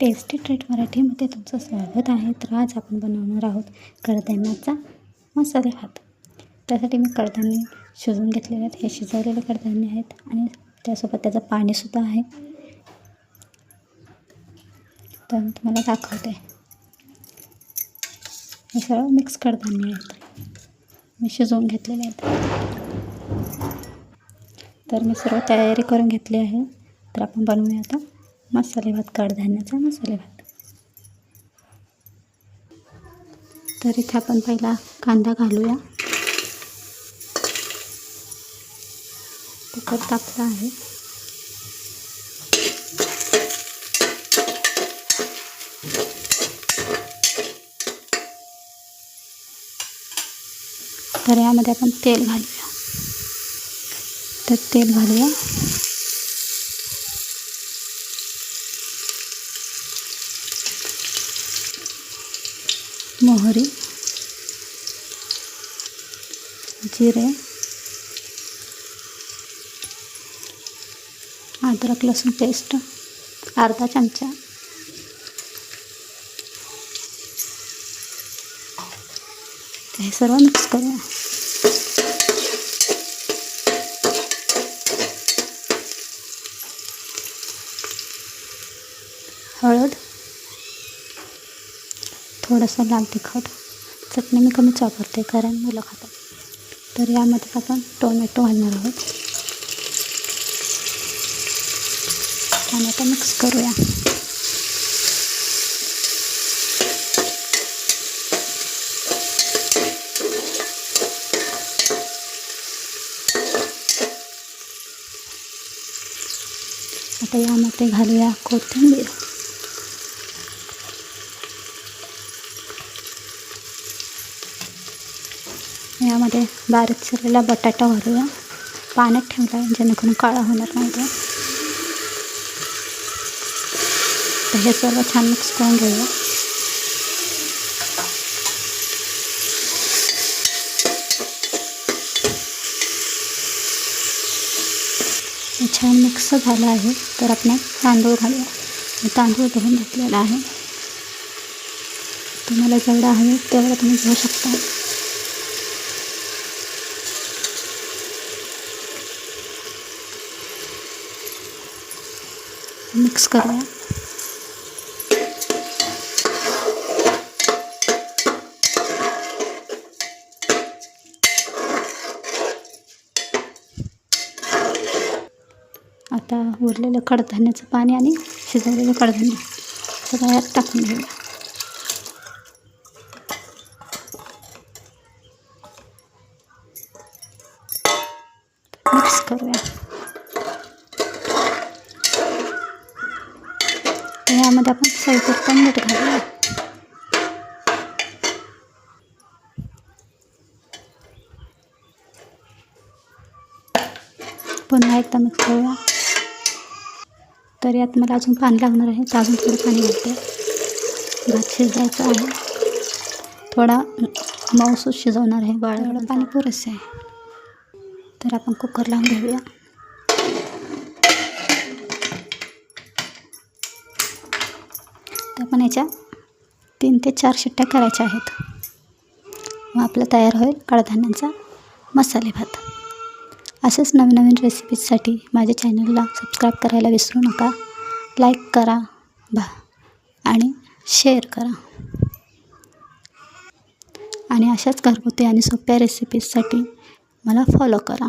Tasty treat मराठीमध्ये तुमचं स्वागत आहे. तर आज आपण बनवणार आहोत कडधान्याचा मसाले भात. त्यासाठी मी कडधान्य शिजवून घेतलेले आहेत. हे शिजवलेले कडधान्य आहेत आणि त्यासोबत त्याचं पाणीसुद्धा आहे. तर मी तुम्हाला दाखवते. हे सर्व मिक्स कडधान्य आहेत, मी शिजवून घेतलेले आहेत. तर मी सर्व तयारी करून घेतली आहे. तर आपण बनवूया आता मसाले भात, कडधान्याचा मसाले भात. तर इथे आपण पहिला कांदा घालूया. कुकर तापला आहे. तर यामध्ये आपण तेल घालूया. तर तेल घालूया. मोहरी, जिरे, अद्रक लसूण पेस्ट अर्धा चमचा, हे सर्व मिक्स करूया. हळद, थोडंसं लाल तिखट, चटणी मी कमीच वापरते कारण मुलं खातात. तर यामध्ये आपण टोमॅटो घालणार आहोत आणि आता मिक्स करूया. आता यामध्ये घालूया कोथिंबीर. यामध्ये बारीक चिरलेला बटाटा घालूया. पाण्यात ठेवला आहे जेणेकरून काळा होणार नाही. तर हे सर्व छान मिक्स करून घेऊया. हे छान मिक्स झालं आहे. तर आपण तांदूळ घालूया. तांदूळ धुवून घेतलेला आहे. तुम्हाला जेवढा हवे तेवढा तुम्ही घेऊ शकता. मिक्स करूया. आता उरलेलं कडधान्याचं पाणी आणि शिजवलेलं कडधान्य सगळं यात टाकून घेऊया. मिक्स करूया. यामध्ये आपण चवीपुरतं मीठ घालूया. पुन्हा एकदा मिक्स करूया. तर यात मला अजून पाणी लागणार आहे, तर अजून थोडं पाणी घालते. भात शिजायचा आहे, थोडा मऊसूत शिजवणार आहे. एवढं पाणी पुरेसे आहे. तर आपण कुकर लावून घेऊया. तर आपण याच्या 3 ते 4 शिट्ट्या करायच्या आहेत. मग आपलं तयार होईल कडधान्यांचा मसाले भात. असेच नवीन नवीन रेसिपीजसाठी माझ्या चॅनलला सबस्क्राईब करायला विसरू नका. लाईक करा आणि शेअर करा. आणि अशाच घरगुती आणि सोप्या रेसिपीजसाठी मला फॉलो करा.